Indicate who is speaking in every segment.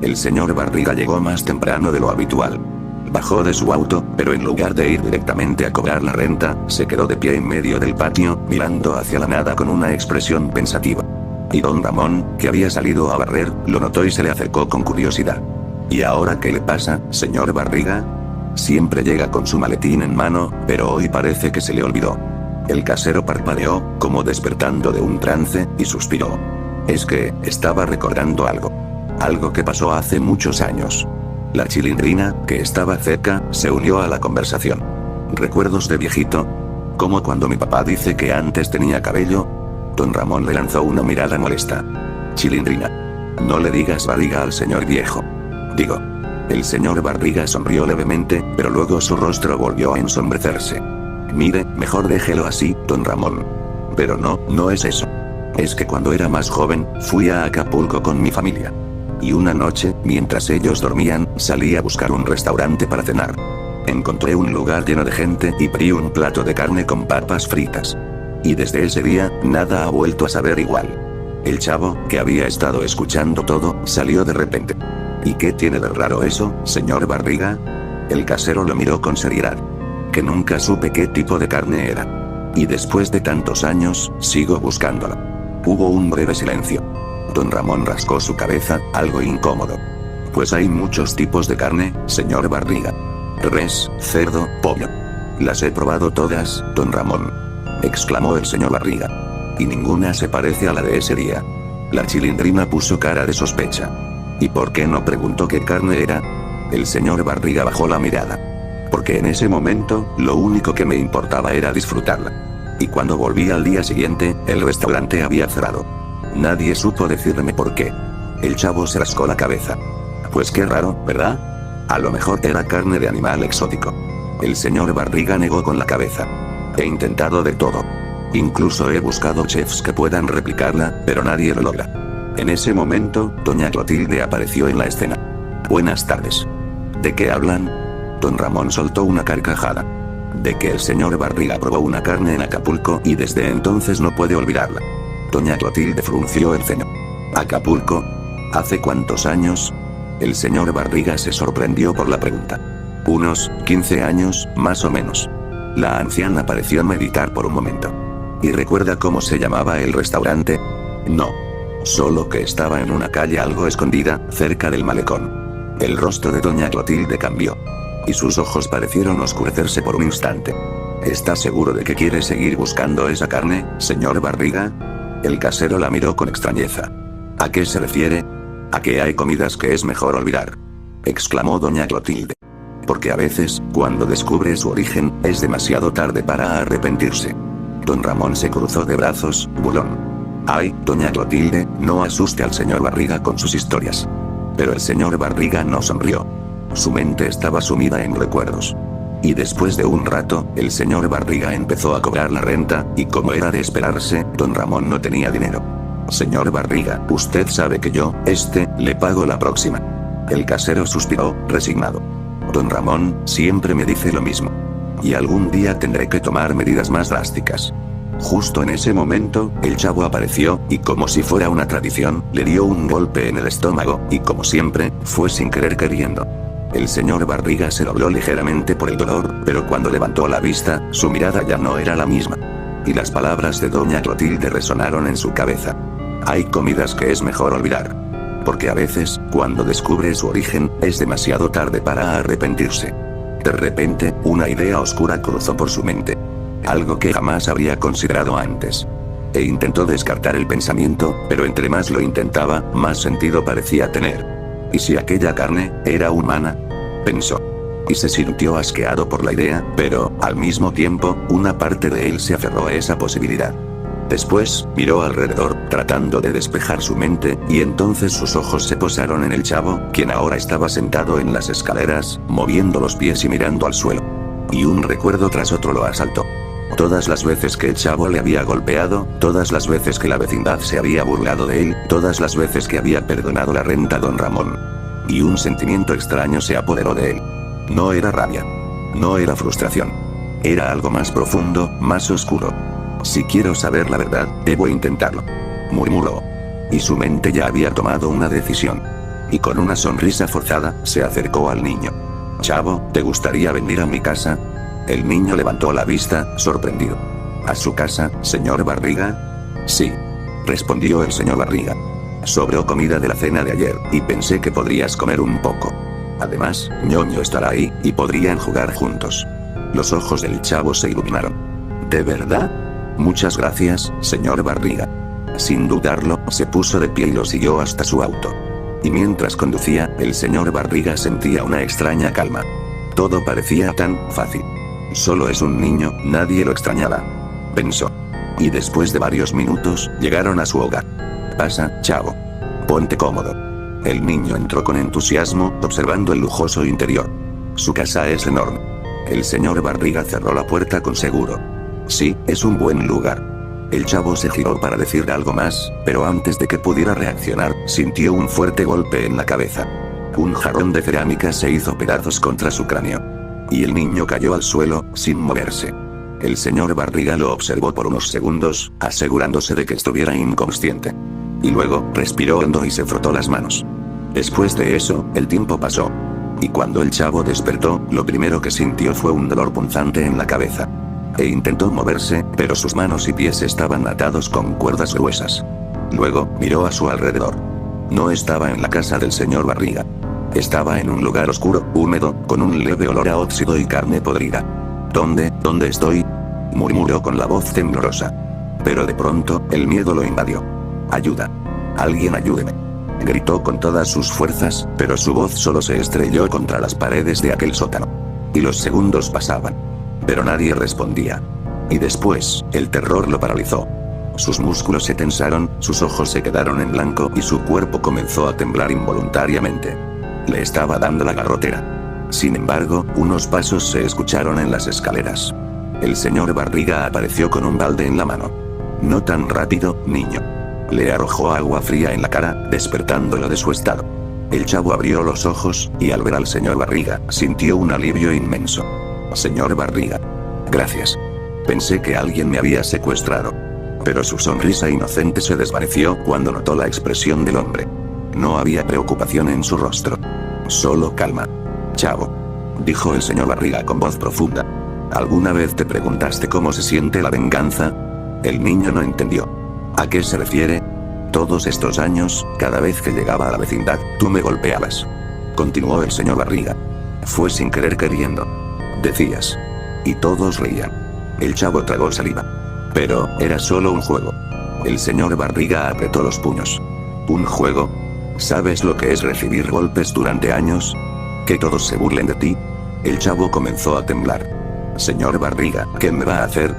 Speaker 1: El señor Barriga llegó más temprano de lo habitual. Bajó de su auto, pero en lugar de ir directamente a cobrar la renta, se quedó de pie en medio del patio, mirando hacia la nada con una expresión pensativa. Y don Ramón, que había salido a barrer, lo notó y se le acercó con curiosidad. ¿Y ahora qué le pasa, señor Barriga? Siempre llega con su maletín en mano, pero hoy parece que se le olvidó. El casero parpadeó, como despertando de un trance, y suspiró. Es que, estaba recordando algo. Algo que pasó hace muchos años. La Chilindrina, que estaba cerca, se unió a la conversación. ¿Recuerdos de viejito? Como cuando mi papá dice que antes tenía cabello. Don Ramón le lanzó una mirada molesta. Chilindrina. No le digas Barriga al señor viejo. Digo. El señor Barriga sonrió levemente, pero luego su rostro volvió a ensombrecerse. Mire, mejor déjelo así, don Ramón. Pero no es eso. Es que cuando era más joven, fui a Acapulco con mi familia. Y una noche, mientras ellos dormían, salí a buscar un restaurante para cenar. Encontré un lugar lleno de gente y pedí un plato de carne con papas fritas. Y desde ese día, nada ha vuelto a saber igual. El chavo, que había estado escuchando todo, salió de repente. ¿Y qué tiene de raro eso, señor Barriga? El casero lo miró con seriedad. Que nunca supe qué tipo de carne era. Y después de tantos años, sigo buscándola. Hubo un breve silencio. Don Ramón rascó su cabeza, algo incómodo. Pues hay muchos tipos de carne, señor Barriga. Res, cerdo, pollo. Las he probado todas, don Ramón. Exclamó el señor Barriga. Y ninguna se parece a la de ese día. La Chilindrina puso cara de sospecha. ¿Y por qué no preguntó qué carne era? El señor Barriga bajó la mirada. Porque en ese momento, lo único que me importaba era disfrutarla. Y cuando volví al día siguiente, el restaurante había cerrado. Nadie supo decirme por qué. El chavo se rascó la cabeza. Pues qué raro, ¿verdad? A lo mejor era carne de animal exótico. El señor Barriga negó con la cabeza. He intentado de todo. Incluso he buscado chefs que puedan replicarla, pero nadie lo logra. En ese momento, doña Clotilde apareció en la escena. Buenas tardes. ¿De qué hablan? Don Ramón soltó una carcajada. De que el señor Barriga probó una carne en Acapulco y desde entonces no puede olvidarla. Doña Clotilde frunció el ceño. ¿Acapulco? ¿Hace cuántos años? El señor Barriga se sorprendió por la pregunta. Unos 15 años, más o menos. La anciana pareció meditar por un momento. ¿Y recuerda cómo se llamaba el restaurante? No. Solo que estaba en una calle algo escondida, cerca del malecón. El rostro de doña Clotilde cambió. Y sus ojos parecieron oscurecerse por un instante. ¿Está seguro de que quiere seguir buscando esa carne, señor Barriga? El casero la miró con extrañeza. ¿A qué se refiere? A que hay comidas que es mejor olvidar. Exclamó doña Clotilde. Porque a veces, cuando descubre su origen, es demasiado tarde para arrepentirse. Don Ramón se cruzó de brazos, burlón. Ay, doña Clotilde, no asuste al señor Barriga con sus historias. Pero el señor Barriga no sonrió. Su mente estaba sumida en recuerdos. Y después de un rato, el señor Barriga empezó a cobrar la renta, y como era de esperarse, don Ramón no tenía dinero. Señor Barriga, usted sabe que yo, le pago la próxima. El casero suspiró, resignado. Don Ramón, siempre me dice lo mismo. Y algún día tendré que tomar medidas más drásticas. Justo en ese momento, el chavo apareció, y como si fuera una tradición, le dio un golpe en el estómago, y como siempre, fue sin querer queriendo. El señor Barriga se dobló ligeramente por el dolor, pero cuando levantó la vista, su mirada ya no era la misma. Y las palabras de doña Clotilde resonaron en su cabeza. Hay comidas que es mejor olvidar. Porque a veces, cuando descubre su origen, es demasiado tarde para arrepentirse. De repente, una idea oscura cruzó por su mente. Algo que jamás habría considerado antes. E intentó descartar el pensamiento, pero entre más lo intentaba, más sentido parecía tener. ¿Y si aquella carne era humana? Pensó. Y se sintió asqueado por la idea, pero, al mismo tiempo, una parte de él se aferró a esa posibilidad. Después, miró alrededor, tratando de despejar su mente, y entonces sus ojos se posaron en el chavo, quien ahora estaba sentado en las escaleras, moviendo los pies y mirando al suelo. Y un recuerdo tras otro lo asaltó. Todas las veces que el chavo le había golpeado, todas las veces que la vecindad se había burlado de él, todas las veces que había perdonado la renta a don Ramón. Y un sentimiento extraño se apoderó de él. No era rabia. No era frustración. Era algo más profundo, más oscuro. Si quiero saber la verdad, debo intentarlo. Murmuró. Y su mente ya había tomado una decisión. Y con una sonrisa forzada, se acercó al niño. Chavo, ¿te gustaría venir a mi casa? El niño levantó la vista, sorprendido. ¿A su casa, señor Barriga? Sí. Respondió el señor Barriga. Sobró comida de la cena de ayer, y pensé que podrías comer un poco. Además, ñoño estará ahí, y podrían jugar juntos. Los ojos del chavo se iluminaron. ¿De verdad? Muchas gracias, señor Barriga. Sin dudarlo, se puso de pie y lo siguió hasta su auto. Y mientras conducía, el señor Barriga sentía una extraña calma. Todo parecía tan fácil. Solo es un niño, nadie lo extrañará, pensó. Y después de varios minutos, llegaron a su hogar. Pasa, chavo. Ponte cómodo. El niño entró con entusiasmo, observando el lujoso interior. Su casa es enorme. El señor Barriga cerró la puerta con seguro. Sí, es un buen lugar. El chavo se giró para decir algo más, pero antes de que pudiera reaccionar, sintió un fuerte golpe en la cabeza. Un jarrón de cerámica se hizo pedazos contra su cráneo. Y el niño cayó al suelo, sin moverse. El señor Barriga lo observó por unos segundos, asegurándose de que estuviera inconsciente. Y luego, respiró hondo y se frotó las manos. Después de eso, el tiempo pasó. Y cuando el chavo despertó, lo primero que sintió fue un dolor punzante en la cabeza. E intentó moverse, pero sus manos y pies estaban atados con cuerdas gruesas. Luego, miró a su alrededor. No estaba en la casa del señor Barriga. Estaba en un lugar oscuro, húmedo, con un leve olor a óxido y carne podrida. ¿Dónde estoy? Murmuró con la voz temblorosa. Pero de pronto, el miedo lo invadió. Ayuda. Alguien ayúdeme. Gritó con todas sus fuerzas, pero su voz solo se estrelló contra las paredes de aquel sótano. Y los segundos pasaban. Pero nadie respondía. Y después, el terror lo paralizó. Sus músculos se tensaron, sus ojos se quedaron en blanco y su cuerpo comenzó a temblar involuntariamente. Le estaba dando la garrotera. Sin embargo, unos pasos se escucharon en las escaleras. El señor Barriga apareció con un balde en la mano. No tan rápido, niño. Le arrojó agua fría en la cara, despertándolo de su estado. El chavo abrió los ojos, y al ver al señor Barriga, sintió un alivio inmenso. Señor Barriga. Gracias. Pensé que alguien me había secuestrado. Pero su sonrisa inocente se desvaneció cuando notó la expresión del hombre. No había preocupación en su rostro. Solo calma. Chavo. Dijo el señor Barriga con voz profunda. ¿Alguna vez te preguntaste cómo se siente la venganza? El niño no entendió. ¿A qué se refiere? Todos estos años, cada vez que llegaba a la vecindad, tú me golpeabas. Continuó el señor Barriga. Fue sin querer queriendo. Decías. Y todos reían. El chavo tragó saliva. Pero, era solo un juego. El señor Barriga apretó los puños. ¿Un juego? ¿Sabes lo que es recibir golpes durante años? ¿Que todos se burlen de ti? El chavo comenzó a temblar. Señor Barriga, ¿qué me va a hacer?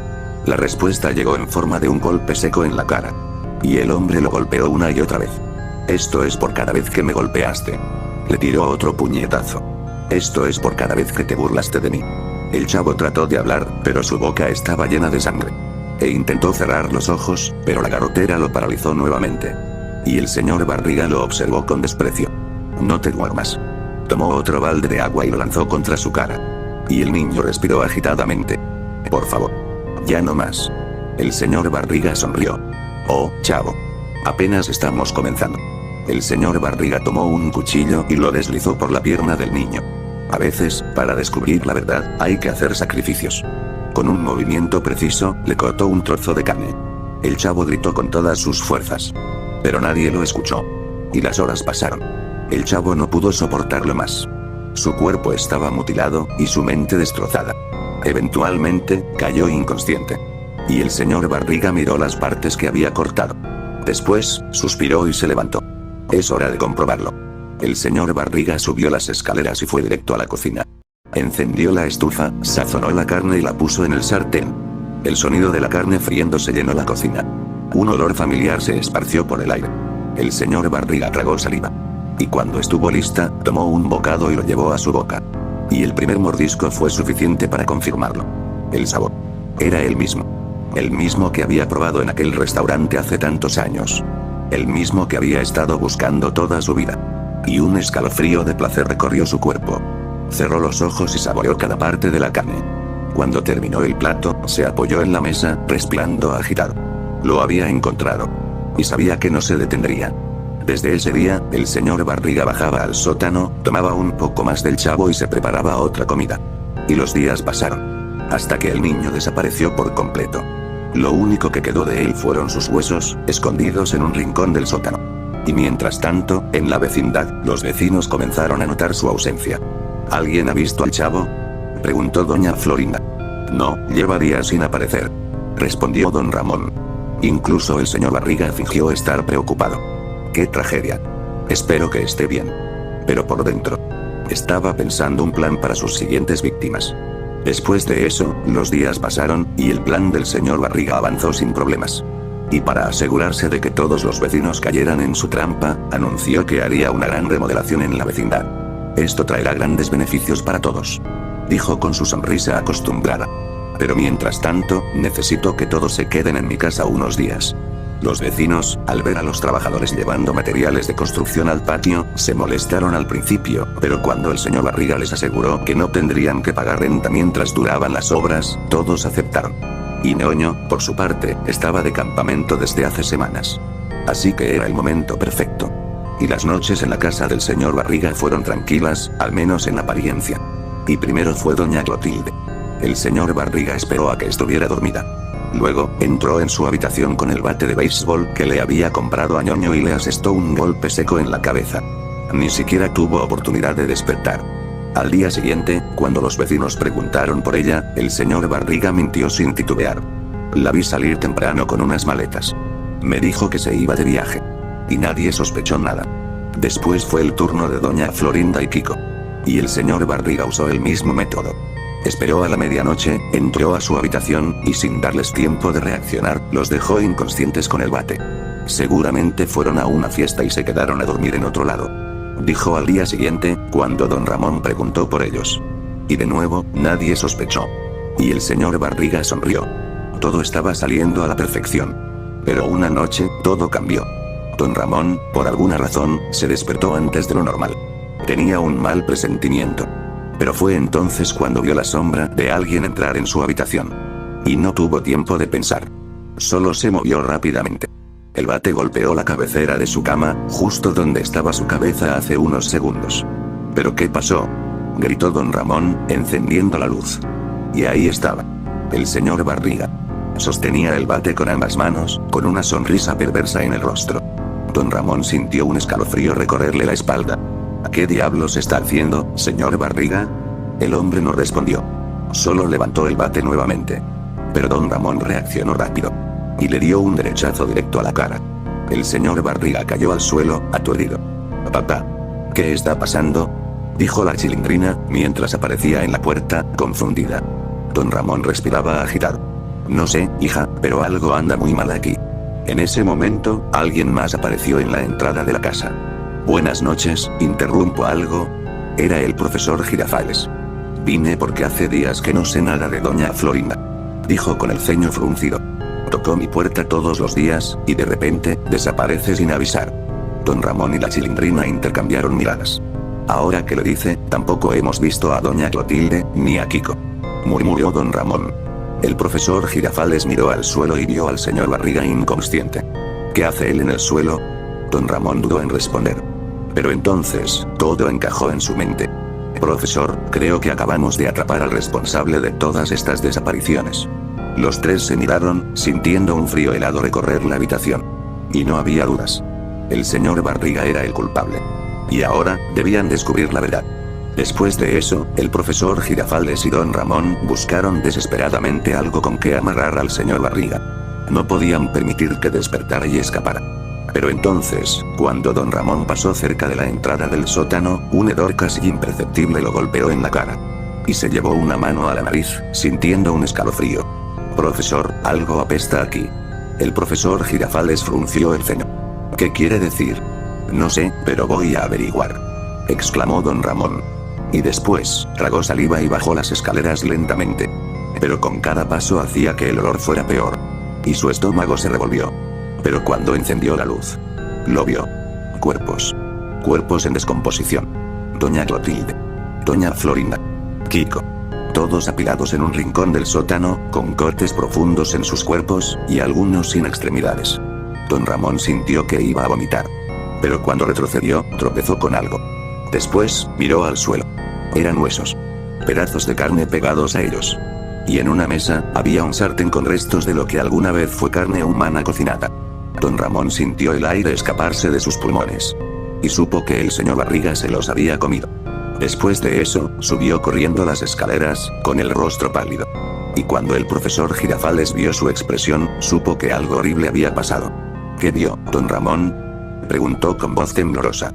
Speaker 1: La respuesta llegó en forma de un golpe seco en la cara. Y el hombre lo golpeó una y otra vez. Esto es por cada vez que me golpeaste. Le tiró otro puñetazo. Esto es por cada vez que te burlaste de mí. El chavo trató de hablar, pero su boca estaba llena de sangre. E intentó cerrar los ojos, pero la garrotera lo paralizó nuevamente. Y el señor Barriga lo observó con desprecio. No te duermas. Tomó otro balde de agua y lo lanzó contra su cara. Y el niño respiró agitadamente. Por favor. Ya no más. El señor Barriga sonrió. Oh, chavo. Apenas estamos comenzando. El señor Barriga tomó un cuchillo y lo deslizó por la pierna del niño. A veces, para descubrir la verdad, hay que hacer sacrificios. Con un movimiento preciso, le cortó un trozo de carne. El chavo gritó con todas sus fuerzas. Pero nadie lo escuchó. Y las horas pasaron. El chavo no pudo soportarlo más. Su cuerpo estaba mutilado, y su mente destrozada. Eventualmente, cayó inconsciente. Y el señor Barriga miró las partes que había cortado. Después, suspiró y se levantó. Es hora de comprobarlo. El señor Barriga subió las escaleras y fue directo a la cocina. Encendió la estufa, sazonó la carne y la puso en el sartén. El sonido de la carne friéndose llenó la cocina. Un olor familiar se esparció por el aire. El señor Barriga tragó saliva. Y cuando estuvo lista, tomó un bocado y lo llevó a su boca. Y el primer mordisco fue suficiente para confirmarlo. El sabor. Era el mismo. El mismo que había probado en aquel restaurante hace tantos años. El mismo que había estado buscando toda su vida. Y un escalofrío de placer recorrió su cuerpo. Cerró los ojos y saboreó cada parte de la carne. Cuando terminó el plato, se apoyó en la mesa, respirando agitado. Lo había encontrado. Y sabía que no se detendría. Desde ese día, el señor Barriga bajaba al sótano, tomaba un poco más del chavo y se preparaba otra comida. Y los días pasaron. Hasta que el niño desapareció por completo. Lo único que quedó de él fueron sus huesos, escondidos en un rincón del sótano. Y mientras tanto, en la vecindad, los vecinos comenzaron a notar su ausencia. ¿Alguien ha visto al chavo?, preguntó doña Florinda. No, lleva días sin aparecer, respondió don Ramón. Incluso el señor Barriga fingió estar preocupado. ¡Qué tragedia! Espero que esté bien. Pero por dentro, estaba pensando un plan para sus siguientes víctimas. Después de eso, los días pasaron, y el plan del señor Barriga avanzó sin problemas. Y para asegurarse de que todos los vecinos cayeran en su trampa, anunció que haría una gran remodelación en la vecindad. Esto traerá grandes beneficios para todos, dijo con su sonrisa acostumbrada. Pero mientras tanto, necesito que todos se queden en mi casa unos días. Los vecinos, al ver a los trabajadores llevando materiales de construcción al patio, se molestaron al principio, pero cuando el señor Barriga les aseguró que no tendrían que pagar renta mientras duraban las obras, todos aceptaron. Y Ñoño, por su parte, estaba de campamento desde hace semanas. Así que era el momento perfecto. Y las noches en la casa del señor Barriga fueron tranquilas, al menos en apariencia. Y primero fue doña Clotilde. El señor Barriga esperó a que estuviera dormida. Luego, entró en su habitación con el bate de béisbol que le había comprado a Ñoño y le asestó un golpe seco en la cabeza. Ni siquiera tuvo oportunidad de despertar. Al día siguiente, cuando los vecinos preguntaron por ella, el señor Barriga mintió sin titubear. La vi salir temprano con unas maletas. Me dijo que se iba de viaje. Y nadie sospechó nada. Después fue el turno de doña Florinda y Kiko. Y el señor Barriga usó el mismo método. Esperó a la medianoche, entró a su habitación, y sin darles tiempo de reaccionar, los dejó inconscientes con el bate. Seguramente fueron a una fiesta y se quedaron a dormir en otro lado, dijo al día siguiente, cuando don Ramón preguntó por ellos. Y de nuevo, nadie sospechó. Y el señor Barriga sonrió. Todo estaba saliendo a la perfección. Pero una noche, todo cambió. Don Ramón, por alguna razón, se despertó antes de lo normal. Tenía un mal presentimiento. Pero fue entonces cuando vio la sombra de alguien entrar en su habitación. Y no tuvo tiempo de pensar. Solo se movió rápidamente. El bate golpeó la cabecera de su cama, justo donde estaba su cabeza hace unos segundos. ¿Pero qué pasó?, gritó don Ramón, encendiendo la luz. Y ahí estaba. El señor Barriga. Sostenía el bate con ambas manos, con una sonrisa perversa en el rostro. Don Ramón sintió un escalofrío recorrerle la espalda. ¿Qué diablos está haciendo, señor Barriga? El hombre no respondió. Solo levantó el bate nuevamente. Pero don Ramón reaccionó rápido. Y le dio un derechazo directo a la cara. El señor Barriga cayó al suelo, aturdido. Papá. ¿Qué está pasando?, dijo la Chilindrina, mientras aparecía en la puerta, confundida. Don Ramón respiraba agitado. No sé, hija, pero algo anda muy mal aquí. En ese momento, alguien más apareció en la entrada de la casa. Buenas noches, ¿interrumpo algo? Era el profesor Girafales. Vine porque hace días que no sé nada de doña Florinda, dijo con el ceño fruncido. Tocó mi puerta todos los días, y de repente, desaparece sin avisar. Don Ramón y la Chilindrina intercambiaron miradas. Ahora que lo dice, tampoco hemos visto a doña Clotilde, ni a Kiko, murmuró don Ramón. El profesor Girafales miró al suelo y vio al señor Barriga inconsciente. ¿Qué hace él en el suelo? Don Ramón dudó en responder. Pero entonces, todo encajó en su mente. Profesor, creo que acabamos de atrapar al responsable de todas estas desapariciones. Los tres se miraron, sintiendo un frío helado recorrer la habitación. Y no había dudas. El señor Barriga era el culpable. Y ahora, debían descubrir la verdad. Después de eso, el profesor Girafales y don Ramón buscaron desesperadamente algo con que amarrar al señor Barriga. No podían permitir que despertara y escapara. Pero entonces, cuando don Ramón pasó cerca de la entrada del sótano, un hedor casi imperceptible lo golpeó en la cara. Y se llevó una mano a la nariz, sintiendo un escalofrío. Profesor, algo apesta aquí. El profesor Girafales frunció el ceño. ¿Qué quiere decir? No sé, pero voy a averiguar, exclamó don Ramón. Y después, tragó saliva y bajó las escaleras lentamente. Pero con cada paso hacía que el olor fuera peor. Y su estómago se revolvió. Pero cuando encendió la luz, lo vio. Cuerpos. Cuerpos en descomposición. Doña Clotilde. Doña Florinda. Kiko. Todos apilados en un rincón del sótano, con cortes profundos en sus cuerpos, y algunos sin extremidades. Don Ramón sintió que iba a vomitar. Pero cuando retrocedió, tropezó con algo. Después, miró al suelo. Eran huesos. Pedazos de carne pegados a ellos. Y en una mesa, había un sartén con restos de lo que alguna vez fue carne humana cocinada. Don Ramón sintió el aire escaparse de sus pulmones. Y supo que el señor Barriga se los había comido. Después de eso, subió corriendo las escaleras, con el rostro pálido. Y cuando el profesor Girafales vio su expresión, supo que algo horrible había pasado. ¿Qué vio, don Ramón?, preguntó con voz temblorosa.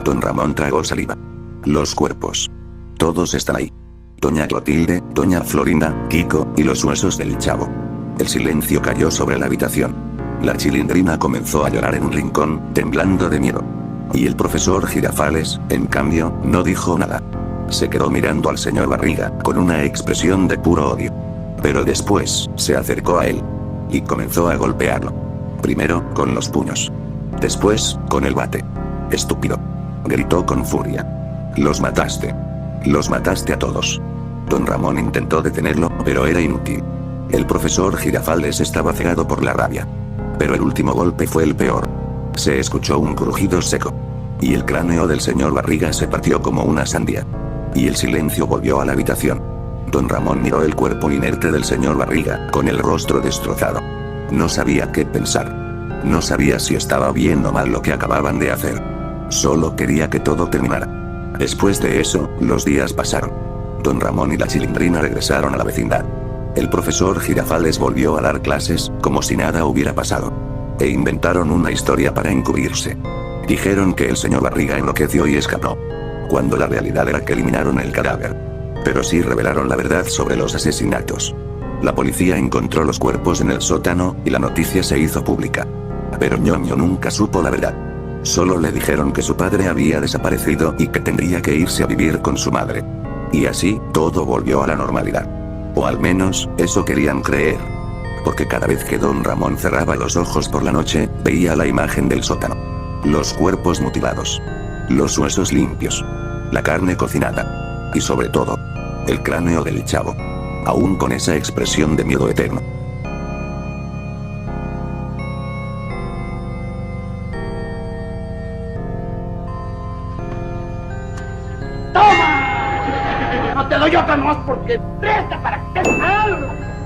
Speaker 1: Don Ramón tragó saliva. Los cuerpos. Todos están ahí. Doña Clotilde, doña Florinda, Kiko, y los huesos del chavo. El silencio cayó sobre la habitación. La Chilindrina comenzó a llorar en un rincón, temblando de miedo. Y el profesor Girafales, en cambio, no dijo nada. Se quedó mirando al señor Barriga, con una expresión de puro odio. Pero después, se acercó a él. Y comenzó a golpearlo. Primero, con los puños. Después, con el bate. Estúpido. Gritó con furia. Los mataste. Los mataste a todos. Don Ramón intentó detenerlo, pero era inútil. El profesor Girafales estaba cegado por la rabia. Pero el último golpe fue el peor. Se escuchó un crujido seco. Y el cráneo del señor Barriga se partió como una sandía. Y el silencio volvió a la habitación. Don Ramón miró el cuerpo inerte del señor Barriga, con el rostro destrozado. No sabía qué pensar. No sabía si estaba bien o mal lo que acababan de hacer. Solo quería que todo terminara. Después de eso, los días pasaron. Don Ramón y la Chilindrina regresaron a la vecindad. El profesor Girafales volvió a dar clases, como si nada hubiera pasado. E inventaron una historia para encubrirse. Dijeron que el señor Barriga enloqueció y escapó. Cuando la realidad era que eliminaron el cadáver. Pero sí revelaron la verdad sobre los asesinatos. La policía encontró los cuerpos en el sótano, y la noticia se hizo pública. Pero Ñoño nunca supo la verdad. Solo le dijeron que su padre había desaparecido y que tendría que irse a vivir con su madre. Y así, todo volvió a la normalidad. O al menos, eso querían creer. Porque cada vez que don Ramón cerraba los ojos por la noche, veía la imagen del sótano. Los cuerpos mutilados. Los huesos limpios. La carne cocinada. Y sobre todo, el cráneo del chavo. Aún con esa expresión de miedo eterno.
Speaker 2: ¡Toma! No te doy otra más porque presta para que te salga.